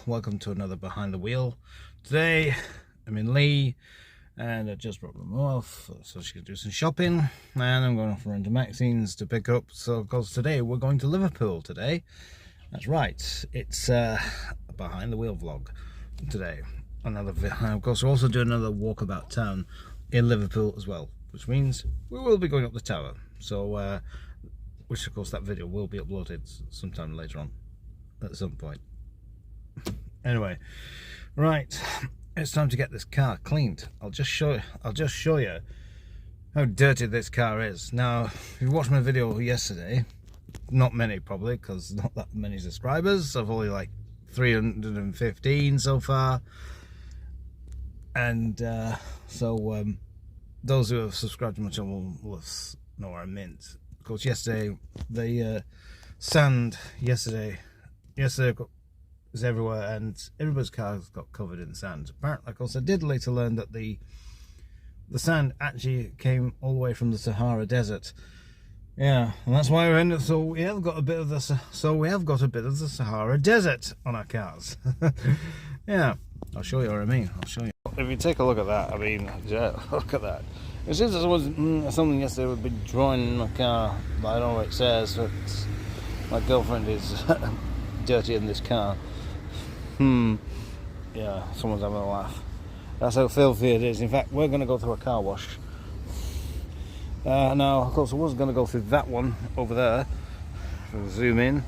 welcome to another Behind the Wheel. Today I'm in Lee and I just brought my mum off so she can do some shopping, and I'm going off around to Maxine's to pick up. So of course today we're going to Liverpool today. That's right, it's a Behind the Wheel vlog today. Of course we're also doing another walkabout town in Liverpool as well, which means we will be going up the tower. So which of course that video will be uploaded sometime later on at some point. Anyway, right, it's time to get this car cleaned. I'll just show you how dirty this car is. Now, if you watched my video yesterday, not many probably, because not that many subscribers. I've only like 315 so far, and those who have subscribed to my channel will know what I meant. Of course, yesterday the sand was everywhere, and everybody's cars got covered in sand. Apparently, of course, I did later learn that the sand actually came all the way from the Sahara Desert. Yeah, and that's why we're in it. So we have got a bit of the Sahara Desert on our cars. Yeah, I'll show you what I mean. I'll show you. If you take a look at that, I mean, yeah, look at that. It seems there was something yesterday would be drawing in my car, but I don't know what it says. But my girlfriend is dirty in this car. Yeah, someone's having a laugh. That's how filthy it is. In fact, we're going to go through a car wash. Now, of course, I was going to go through that one over there. If I zoom in,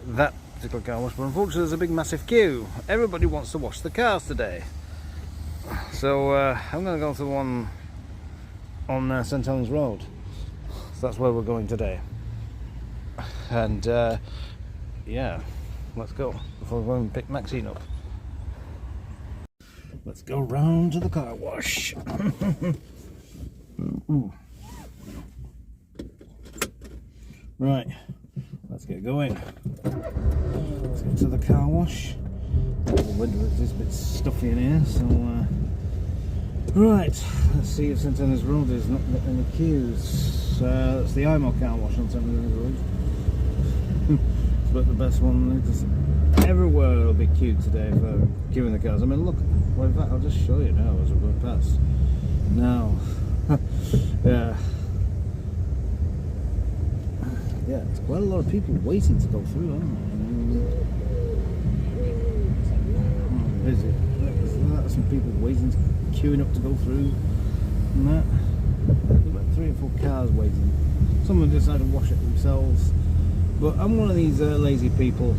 that particular car wash, but unfortunately there's a big massive queue. Everybody wants to wash the cars today. So I'm going to go through one on St Helens Road. So that's where we're going today. And yeah, let's go before we go and pick Maxine up. Let's go round to the car wash. Right, let's get going. Let's get to the car wash. The window is a bit stuffy in here, so right, let's see if St Helens Road is not got any queues. That's the IMO car wash on St Helens Road. It's about the best one. Everywhere will be queued today for queuing the cars. I mean, look, well, in fact, I'll just show you now as we're going past. Now, yeah. Yeah, it's quite a lot of people waiting to go through, aren't there? Busy. There's some people waiting, queuing up to go through. And that. There's about 3 or 4 cars waiting. Some of them decide to wash it themselves. But I'm one of these lazy people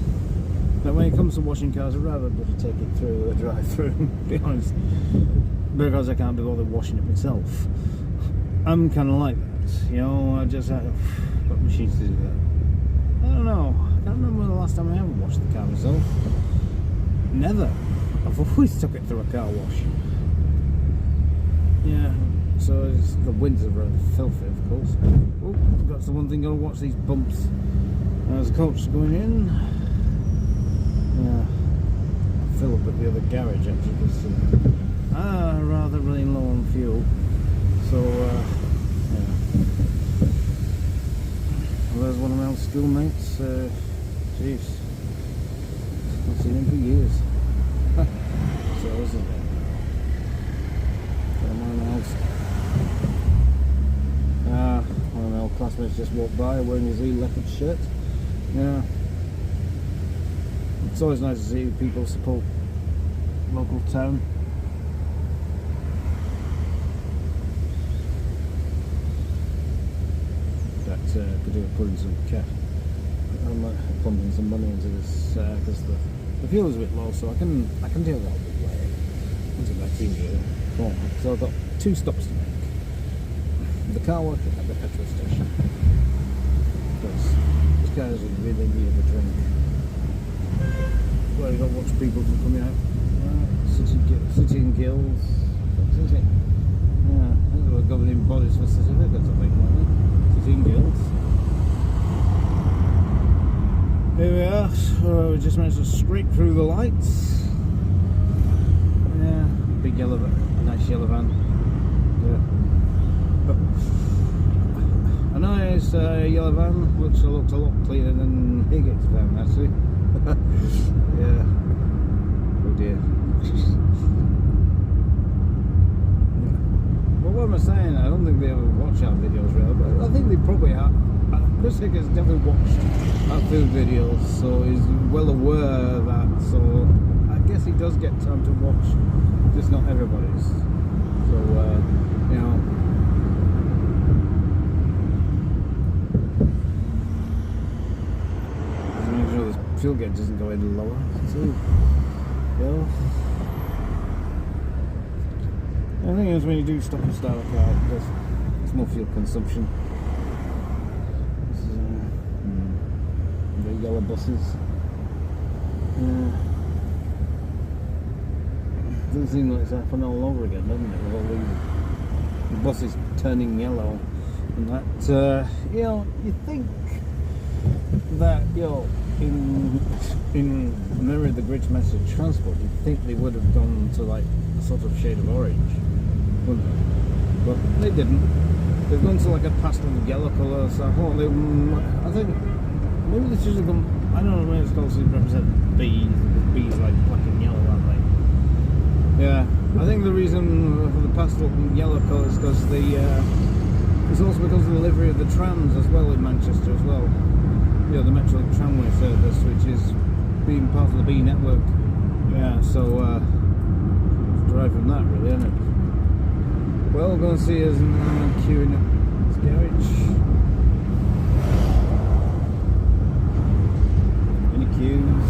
that when it comes to washing cars, I'd rather just take it through or drive through, to be honest. Because I can't be bothered washing it myself. I'm kind of like that, you know. I just have got machines to do that. I don't know. I can't remember the last time I ever washed the car myself. Never. I've always took it through a car wash. Yeah. So the winds are rather filthy, of course. Oh, that's the one thing. Got to watch these bumps. There's a coach going in. Yeah. I'll fill up at the other garage actually, because rather running low on fuel. So yeah. Well, there's one of my old schoolmates. Jeez, I've seen him for years. So isn't it? One of my old classmates just walked by wearing his leopard shirt. Yeah. It's always nice to see people support local town. Could do with putting some pumping some money into this because the fuel is a bit low, so I can deal that a bit way. Into my TV. So I've got 2 stops to make: the car wash and the petrol station. Because this car is really need a drink. Well, you got to watch people from coming out. City and Guilds. Yeah, I think there were governing bodies for certificates, I think, weren't they? Guilds. Here we are. So we just managed to scrape through the lights. Yeah, big yellow, nice yellow van. Yeah. A nice yellow van, which looks a lot cleaner than Higgett's van actually. Yeah. dear. But what am I saying? I don't think they ever watch our videos really, but I think they probably have. Chris Hicker's definitely watched our food videos, so he's well aware of that, so I guess he does get time to watch, just not everybody's. So, you know. Just make sure this fuel gauge doesn't go any lower, too. Yeah. I think it's when you do stop and start a car, it's more fuel consumption. The yellow buses. Doesn't seem like it's happening all over again, doesn't it? With all these buses turning yellow and that. You know, you think that, you know, in Mirror the Grid's message transport, you'd think they would have gone to like a sort of shade of orange, wouldn't they? But they didn't. They've gone to like a pastel yellow colour, so I think maybe they should have gone, I don't know, maybe it's called to represent bees, because bees are like black and yellow, aren't they? Yeah, I think the reason for the pastel yellow colour is because it's also because of the livery of the trams as well in Manchester as well. You know, the Metro Tramway service, which is being part of the B network. Yeah, so derived from that really, isn't it? Well, we're going to see us queuing up this garage. Any queues?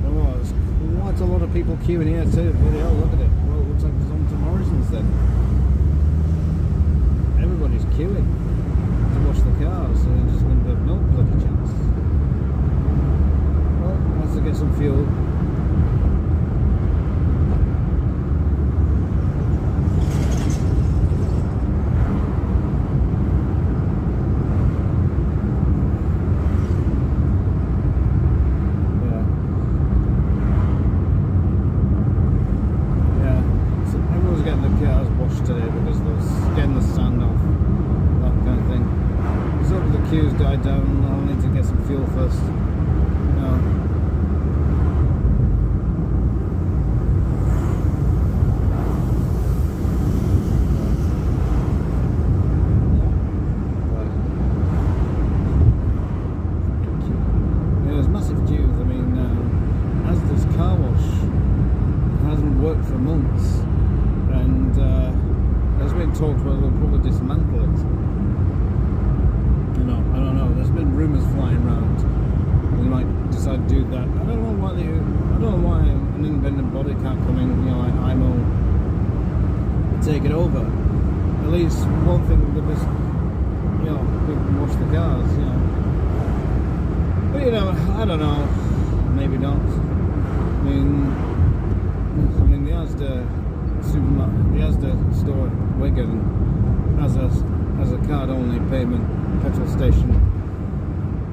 Oh, there's quite a lot of people queuing here too. Bloody hell, look at it. Well, it looks like it's on to Morrison's then. Everybody's queuing to wash the cars, so they're just going to have no bloody chance. Well, let's get some fuel. Today because they're getting the sand off, that kind of thing. Because over the queues died down, I'll need to get some fuel first. Yeah, there's massive queues. I mean, as this car wash hasn't worked for months, and there's been talks whether they'll probably dismantle it. You know, I don't know. There's been rumours flying around. They might decide to do that. I don't know why an independent body can't come in, you know, like IMO, and take it over. At least one thing with this, you know, we can wash the cars, you know. But you know, I don't know. Maybe not. I mean the Asda supermarket, the Asda store at Wigan has a card-only payment petrol station,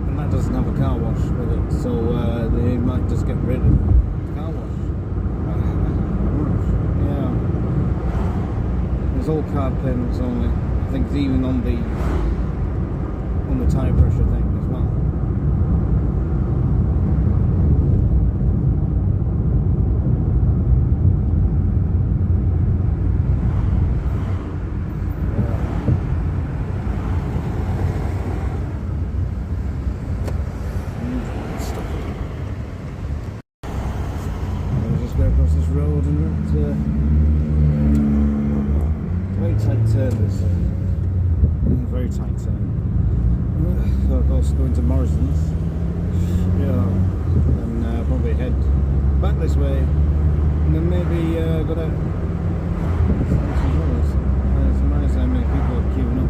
and that doesn't have a car wash with it, so they might just get rid of the car wash. Yeah, there's all card payments only. I think it's even on the tyre pressure thing as well. Across this road and it's very tight turn. There's very tight turn. So of course going to Morrison's, yeah, and probably head back this way, and then maybe go down. It's nice how many people are queuing up.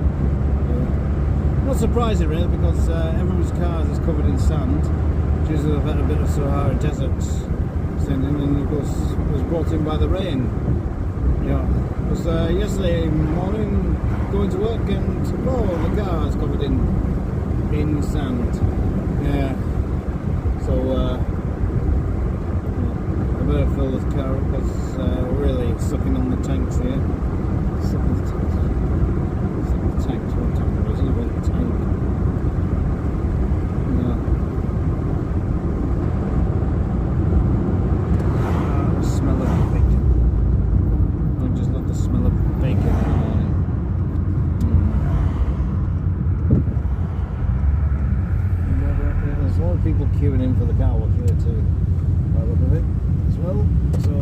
Not surprising really, because everyone's cars is covered in sand, which is a bit of Sahara Desert. And of course it was brought in by the rain. Yeah, because yesterday morning going to work and the car is covered in sand. Yeah, so I better fill this car up because we're really sucking on the tanks here. Sucking the tanks. Sucking the tanks. One tank. There's only one tank. Yeah. queuing in for the car wash here too, by the look of it as well. So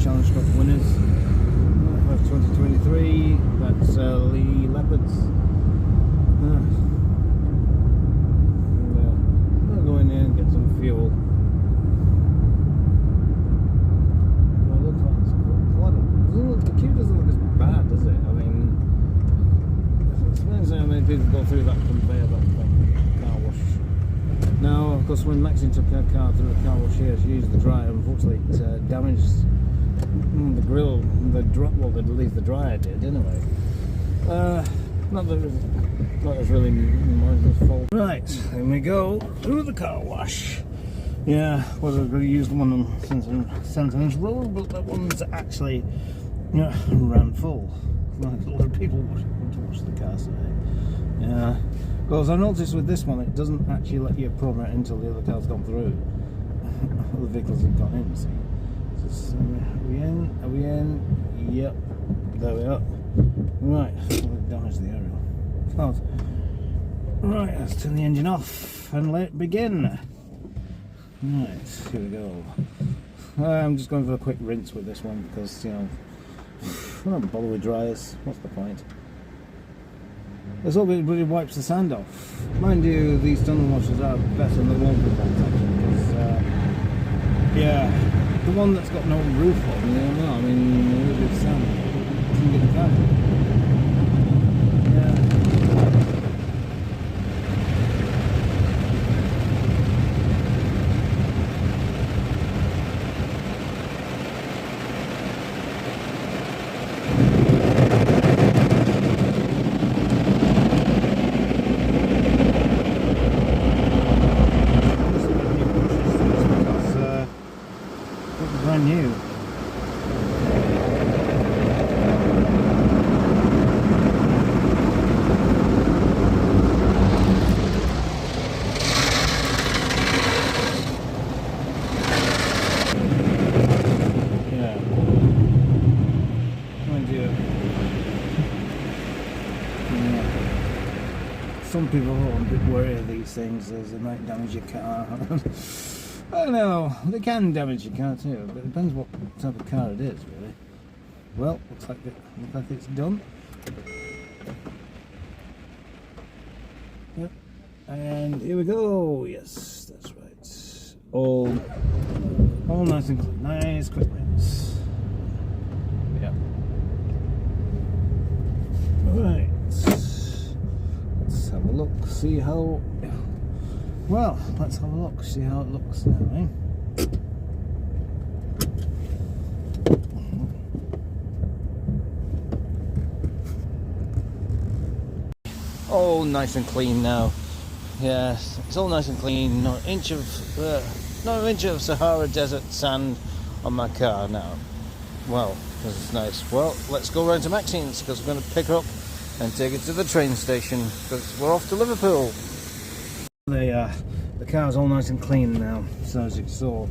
Challenge Cup winners of 2023, that's Lee Leopards. We'll go in there and get some fuel. The queue doesn't look as bad, does it? I mean, it depends how many people go through that conveyor belt thing, car wash. Now, of course, when Maxine took her car through the car wash here, she used the dryer. Unfortunately, it damaged the grill. Well, at least the dryer did, anyway. Not that it's really my fault. Right, here we go through the car wash. Yeah, was I going to use the one on Sentinel's Road, but that one's actually ran full. Like a lot of people want to watch the car today. Yeah, because I noticed with this one, it doesn't actually let you program it until the other car's gone through. The vehicles have gone in, see. So, are we in? Are we in? Yep, there we are. Right, we've damaged the aerial. Oh. Right, let's turn the engine off and let it begin. Right, here we go. I'm just going for a quick rinse with this one because, I don't bother with dryers. What's the point? This all really wipes the sand off. Mind you, these tunnel washers are better than the local ones actually, because, yeah, the one that's got no roof on, I mean, with sand, you can get the car. Brand new. Yeah. Mind you. Yeah. Some people are a bit worried of these things as they might damage your car. I don't know, they can damage your car too, but it depends what type of car it is, really. Well, looks like it's done. Yep, and here we go. Yes, that's right. All nice and clean. Nice quick rinse. Yeah. Right. Let's have a look. See how. Well, let's have a look, see how it looks now, eh? All nice and clean now. Yes, it's all nice and clean. Not an inch of Sahara Desert sand on my car now. Well, this is nice. Well, let's go round to Maxine's because we're going to pick her up and take it to the train station because we're off to Liverpool. The car's all nice and clean now, so as you saw,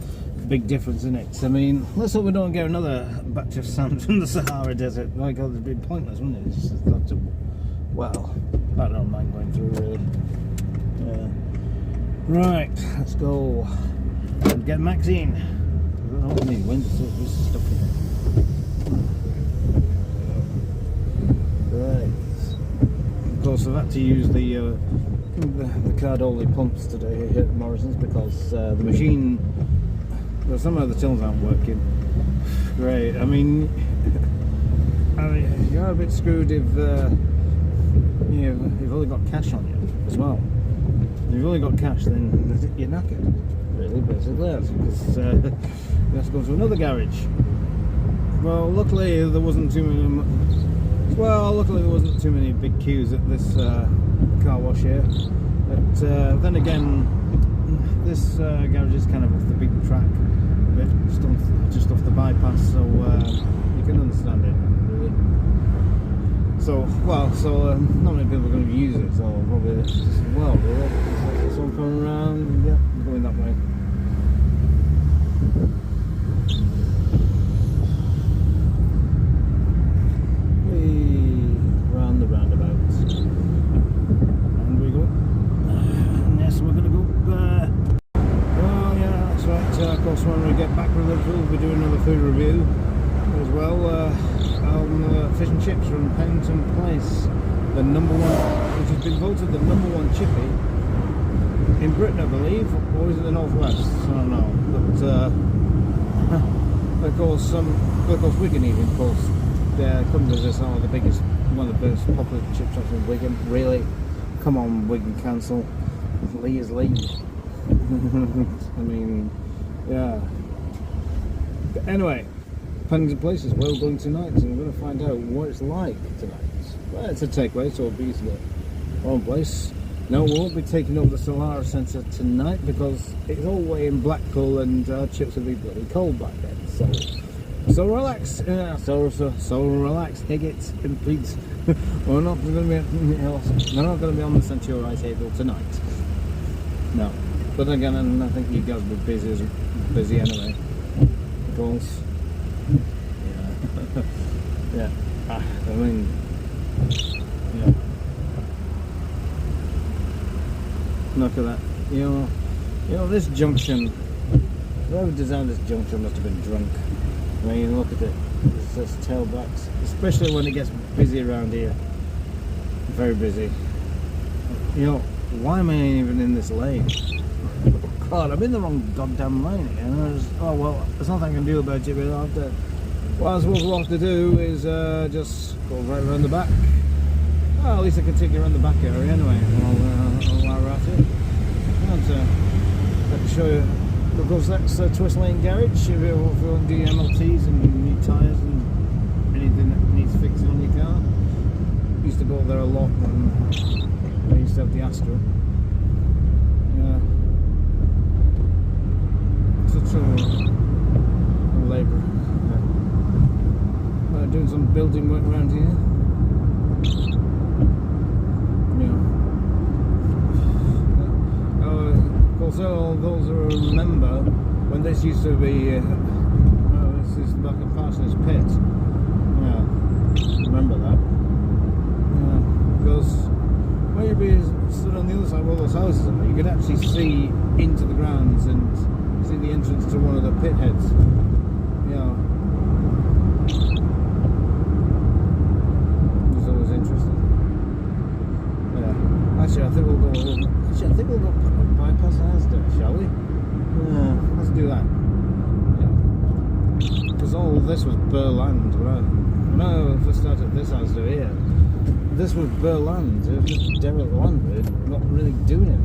big difference in it. I mean, let's hope we don't get another batch of sand from the Sahara Desert. My God, it'd be pointless, wouldn't it? It's just lots of, well, I don't mind going through really. Yeah. Right, let's go and get Maxine. I don't know any wind, so there's stuff in it. Right. Of course, I've had to use the card-only pumps today here at Morrison's because the machine, well, some of the tills aren't working. Great. I mean, you're a bit screwed if you've only got cash on you as well. If you've only got cash, then you're knackered, really, basically, because you have to go to another garage. Well, luckily there wasn't too many. Well, luckily there wasn't too many big queues at this car wash here. But then again, this garage is kind of off the beaten track, a bit just off the bypass, so you can understand it, really. So, well, not many people are going to use it, so probably just, well, this one coming around, yeah, going that way. Round the roundabout. And we go. And which has been voted the #1 chippy in Britain, I believe, or is it the Northwest? I don't know. But of course, Wigan even, of course, their companies are one of the biggest popular chip shops in Wigan. Really, come on, Wigan Council. Lee is Lee. I mean, yeah. But anyway, Pennington Places, where we're going tonight, and we're going to find out what it's like tonight. Well, it's a takeaway, so it'll be the wrong place. No, we won't be taking over the Solara Centre tonight because it's all the way in Blackpool and our chips will be bloody cold back then. So relax, so relax, take it, and please. We're not going to be on the Centurai table tonight. No, but again, and I think you guys will be busy anyway. Of course. Yeah. Yeah. I mean, yeah. Look at that. You know, this junction. Whoever designed this junction must have been drunk. I mean, look at it. It's just tailbacks, especially when it gets busy around here. Very busy. You know, why am I even in this lane? God, I'm in the wrong goddamn lane again. Oh well, there's nothing I can do about it, but I'll have to. What I suppose we'll have to do is just go right around the back. Well, at least I can take you around the back area anyway. While we're at it. Let me show you. Of course, that's Twist Lane Garage. If you want to do MLTs and new tyres and anything that needs fixing on your car. Used to go there a lot when I used to have the Astra. Yeah. Such a labourer. Yeah. Doing some building work around here. Also, those who remember when this used to be, this is back at Parson's Pit. Yeah, remember that. Yeah, because when you'd be stood on the other side of all those houses, you could actually see into the grounds and see the entrance to one of the pit heads. Yeah, it was always interesting. Yeah, actually, I think we'll go bypass Asda, shall we? Yeah, let's do that. Yeah. Because all this was Burr land, right? When I first started this Asda here, this was Burr land. It was just derelict land, but not really doing it.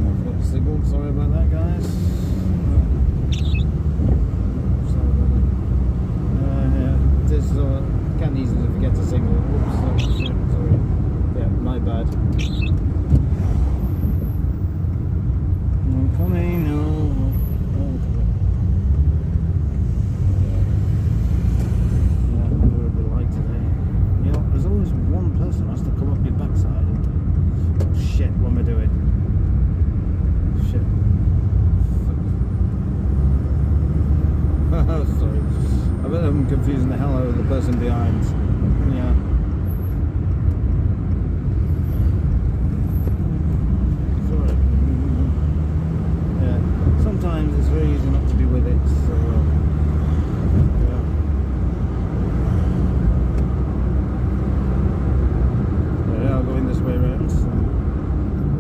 I've got the signal, sorry about that, guys. Sorry about that. Yeah, this is can't easily forget the signal. Oops, oh, shit, sorry. Yeah, my bad. Coming, no. Yeah, I wonder what it'll be like today. You know, there's always one person who has to come up your backside. Oh shit, what am I doing? Shit. Oh, sorry. I bet I'm confusing the hell out of the person behind. Yeah. Sometimes it's very easy not to be with it, so yeah. Yeah, I'll go in this way around. So.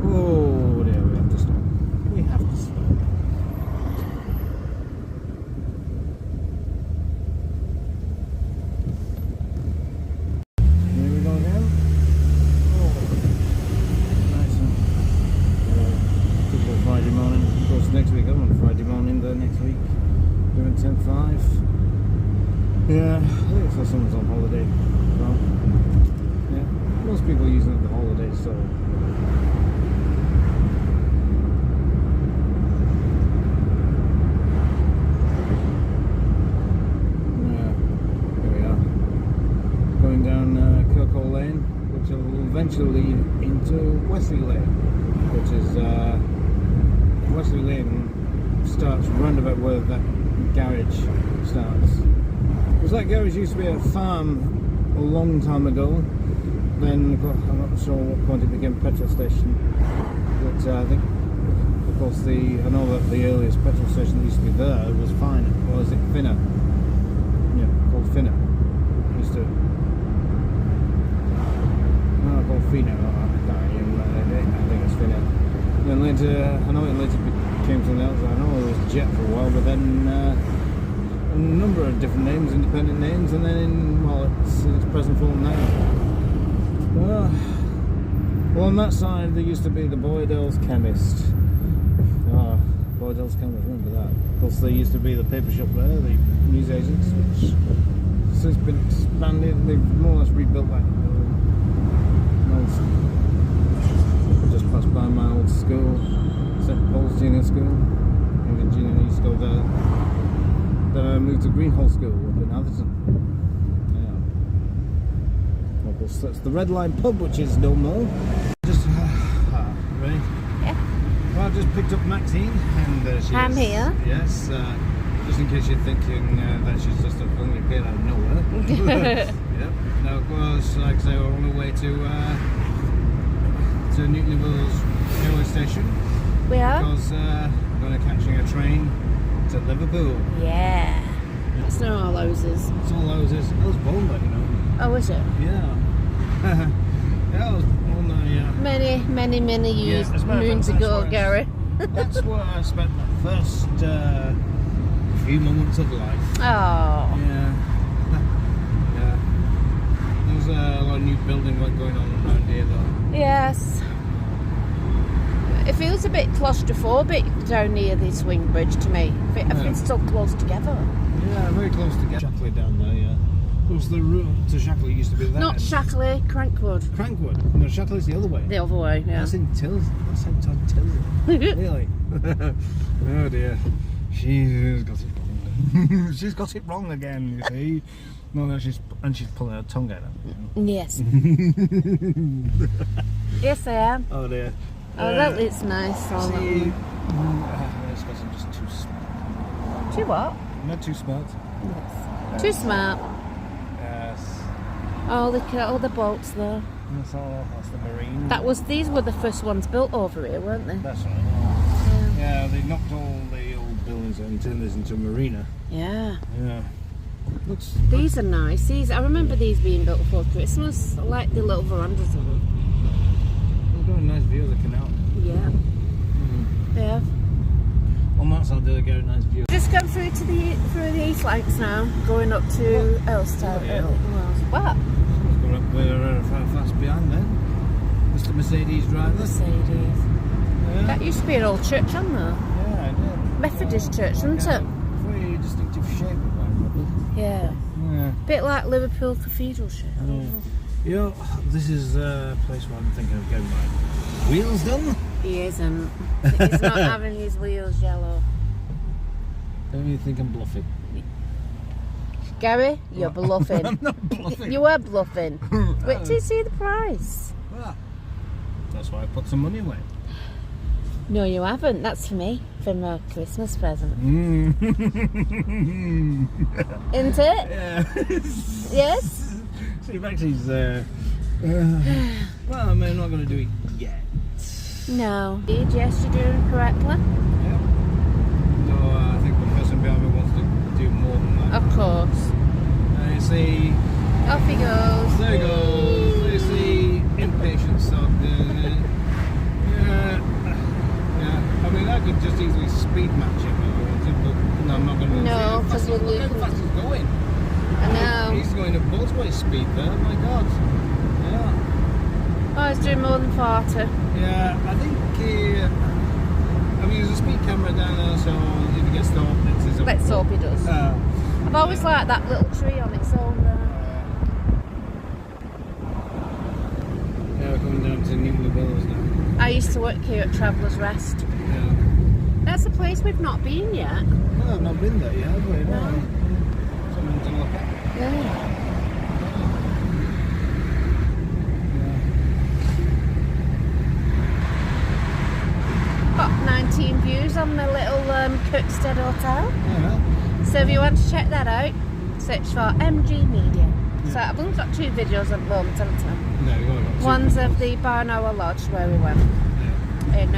Oh dear, we have to stop. We have to stop. Here we go again. Oh, nice one. Typical Friday morning. Of course, next week I'm on Friday morning there next week, doing 10:05. Yeah, I think so. Someone's on holiday. Well, yeah, most people are using it the holidays, so. Yeah, here we are. Going down Kirkhall Lane, which will eventually lead into Wesley Lane, which is Wesley Lane starts round about where that garage starts. Because that garage used to be a farm a long time ago. Then I'm not sure what point it became a petrol station. But I think, of course, I know that the earliest petrol station that used to be there was Fine. Or is it Finner? Yeah, called Finner. Used to. Fino. I think it's Fino. Then later, I know it later became something else. I know it was Jet for a while, but then a number of different names, independent names, and then it's present form now. Well, on that side there used to be the Boydell's Chemist. Boydell's Chemist, remember that? Of course, there used to be the paper shop there, the newsagents, which since been expanded. They've more or less rebuilt that. Just passed by my old school, St. Paul's Junior School. In junior used to go there. Then I moved to Greenhall School up in Atherton. Yeah. Of course, that's the Red Line pub, which is no more. Just ready? Yeah. Well, I just picked up Maxine, and I'm here. Yes. Just in case you're thinking that she's just a friendly kid out of nowhere. Yep. Now, of course, like I say, we're on the way to Newton Le Willows railway station. We are? Because we're going to catching a train to Liverpool. Yeah. That's not all houses. It's all houses. I was born there, you know. Oh, was it? Yeah. Yeah, I was born there, yeah. Many years, Yeah, moons ago, Gary. That's where I spent the first few moments of life. Oh. Yeah. Yeah. There's a lot of new building work going on around here, though. Yes. It feels a bit claustrophobic down near the swing bridge to me. Everything's so close together. Yeah, very close to Shackley down there, yeah. Of course, the route to Shackley used to be there. Not Shackley, Crankwood. Crankwood? No, Shackley's the other way. The other way, yeah. That's in Tilsley. That's outside Tilsley. Really? Oh dear. She's got it wrong. She's got it wrong again, you see. No, she's pulling her tongue out. Yes. Yes, I am. Oh dear. Oh, that looks nice. See, I suppose I'm just too smart. Too what? Not too smart. Yes. Too smart. Yes. Oh, look at all the boats there. That's the marine. These were the first ones built over here, weren't they? That's right. Yeah. Yeah, they knocked all the old buildings and turned this into a marina. Yeah. Yeah. These are nice. I remember these being built before Christmas. I like the little verandas of them. We've got a nice view of the canal. Yeah. Yeah. On that side, they get a nice view. Just gone through the East Lancs now, going up to Elstow. What? Going up there fast behind then. Mr. Mercedes driver. Mercedes. Yeah. That used to be an old church on there. Yeah, it did. Methodist church, wasn't it? Very distinctive shape of that. Yeah. Yeah. Bit like Liverpool Cathedral shape. I don't know. Yeah, this is a place where I'm thinking of getting my wheels done. He isn't. He's not having his wheels yellow. Don't you think I'm bluffing? Gary, you're bluffing. I'm not bluffing. You are bluffing. Wait till you see the price. Well, that's why I put some money away. No, you haven't. That's for me. For my Christmas present. Isn't it? Yeah. Yes? See, Maxie's well, I mean, I'm not going to do it yet. No. Yes, you're doing correctly. Yep. So I think the person behind me wants to do more than that. Of course. You see... Off he goes. There he goes. You see impatience of the... Yeah. I mean, I could just easily speed match him if I wanted, but no, I'm not going to. No, because we're losing. Look how fast he's going. I know. He's going at Bullsway speed there, my God. Yeah. Oh, he's doing more than 40. Yeah, I think I mean, there's a speed camera down there, so if he gets stopped, it's his own. Let's hope he does. I've always liked that little tree on its own there. Yeah, we're coming down to Newton Le Willows now. I used to work here at Traveller's Rest. Yeah. That's a place we've not been yet. Well, I've not been there yet, have we? No. Something to look at. Yeah. Got 19 views on the little Kirkstead Hotel. Yeah. So if you want to check that out, search for MG Media. Yeah. So I've only got 2 videos at the moment, haven't I? No, you've only got 2. One's of the Barnower Lodge where we went in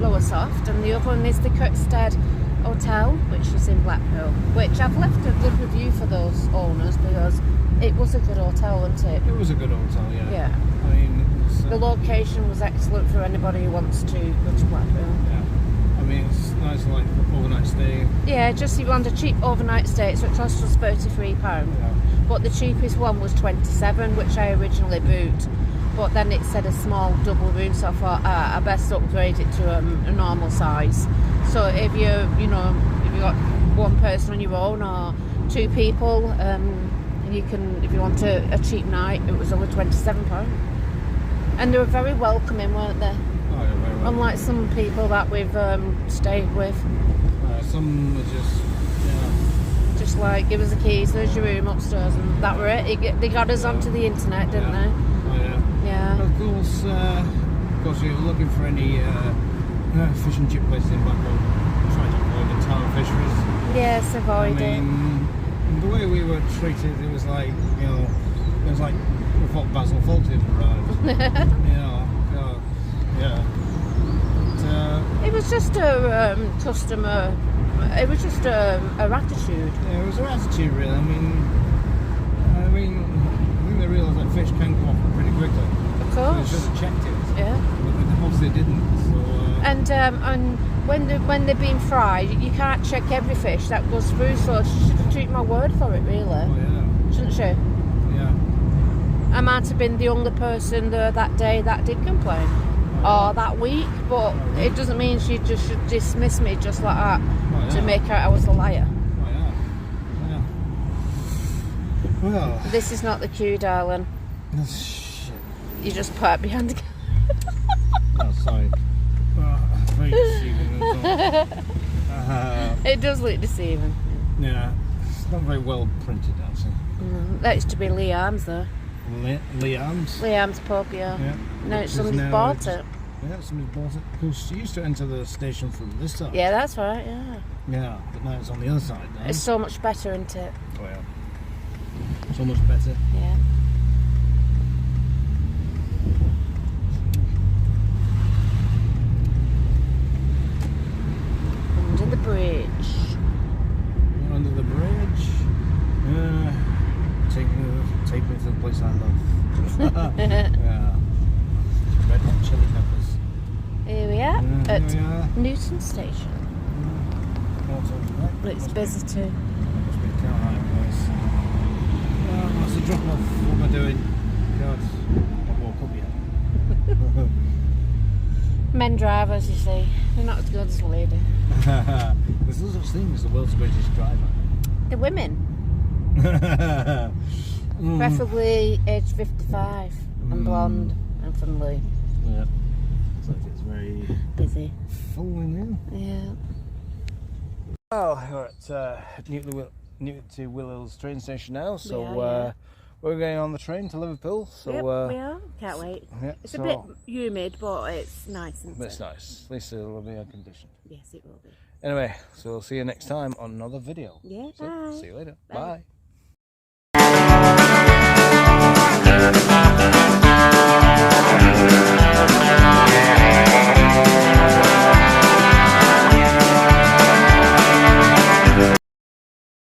Lowestoft, and the other one is the Kirkstead Hotel, which is in Blackpool, which I've left a good review for those owners because it was a good hotel, wasn't it? It was a good hotel, yeah. Yeah. I mean, The location was excellent for anybody who wants to go to Blackpool. Yeah. I mean, it's nice like overnight stay. Yeah, just if you want a cheap overnight stay, so it cost us £33. Yeah. But the cheapest one was 27, which I originally booked. But then it said a small double room, so I thought I best upgrade it to a normal size. So if you got one person on your own or two people, you can, if you want a cheap night, it was only £27. And they were very welcoming, weren't they? Oh, yeah, very well. Unlike some people that we've stayed with. Some are just Like, give us the keys, there's your room upstairs, and that were it. They got us onto the internet, didn't they? Oh, yeah. Yeah. Of course, if you're looking for any fish and chip places in Blackpool, try to avoid the town fisheries. Yes, avoid it. The way we were treated, it was like, we thought Basil Fawlty had arrived. Yeah. But, it was just a customer. It was just a attitude. Yeah, it was her attitude, really. I think they realised that fish can come off pretty quickly. Of course. So they should have checked it. Yeah. But obviously they didn't. So, and when they're being fried, you can't check every fish that goes through. So she should have taken my word for it, really. Oh yeah. Shouldn't she? Yeah. I might have been the only person there that day that did complain. Or that week, but it doesn't mean she just should dismiss me just like that to make out I was a liar. Oh, yeah. Well, this is not the queue, darling. Shit. You just park behind the car. Oh, sorry. Very deceiving. It does look deceiving. Yeah, it's not very well printed, actually. That used to be Lee Arms, though. Lee Arms? Lee Arms pub, yeah. No, somebody's bought it. Yeah, somebody's bought it. Because she used to enter the station from this side. Yeah, that's right, yeah. Yeah, but now it's on the other side now. It's so much better, isn't it? Oh, yeah. So much better. Yeah. Under the bridge. We're under the bridge. Take me to the place I love. Yeah. Red hot chili peppers. Here we are at Newton Station. Looks busy too. Must be a Caroline place. That's a drop off. What am I doing? God, I woke up yet. Men drivers, you see, they're not as good as a lady. There's no such thing as the world's greatest driver. The women. Preferably aged 55 and blonde and from Lee. Yeah. Looks like it's very busy. Full in here. Yeah. Oh, we're at Newton Le Willows train station now, so we're going on the train to Liverpool. So yep, we are. Can't wait. Yeah, it's a bit humid, but it's nice, isn't it? It's nice. At least it'll be air conditioned. Yes, it will be. Anyway, so we'll see you next time on another video. Yeah, so, bye. See you later. Bye. Bye.